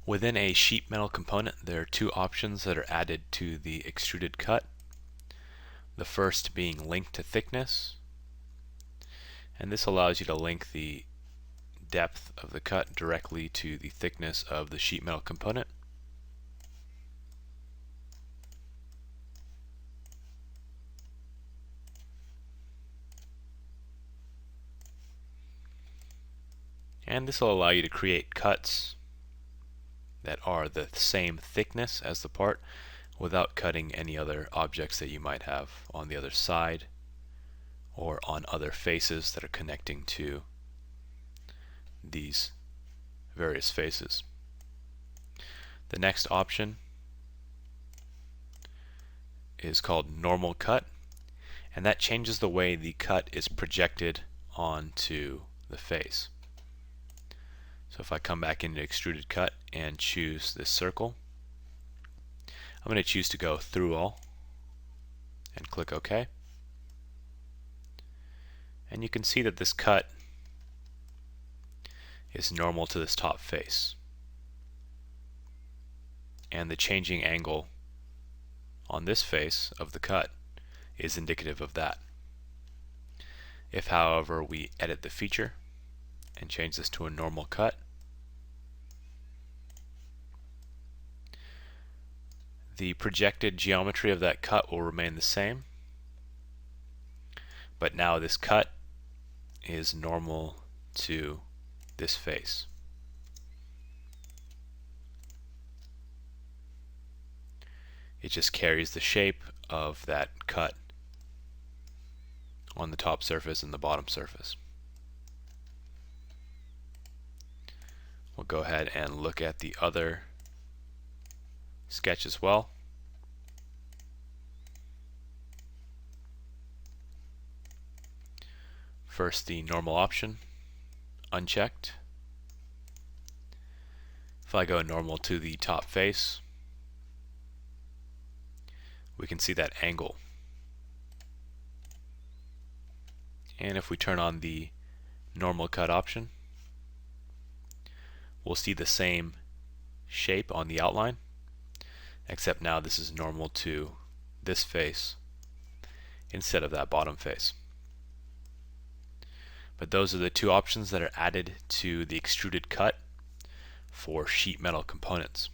Within a sheet metal component, there are two options that are added to the extruded cut. The first being link to thickness, and this allows you to link the depth of the cut directly to the thickness of the sheet metal component. And this will allow you to create cuts that are the same thickness as the part without cutting any other objects that you might have on the other side or on other faces that are connecting to these various faces. The next option is called normal cut, and that changes the way the cut is projected onto the face. So if I come back into extruded cut and choose this circle, I'm going to choose to go through all and click OK. And you can see that this cut is normal to this top face. And the changing angle on this face of the cut is indicative of that. If, however, we edit the feature and change this to a normal cut, the projected geometry of that cut will remain the same, but now this cut is normal to this face. It just carries the shape of that cut on the top surface and the bottom surface. We'll go ahead and look at the other sketch as well. First, the normal option, unchecked. If I go normal to the top face, we can see that angle. And if we turn on the normal cut option, we'll see the same shape on the outline, except now this is normal to this face instead of that bottom face. But those are the two options that are added to the extruded cut for sheet metal components.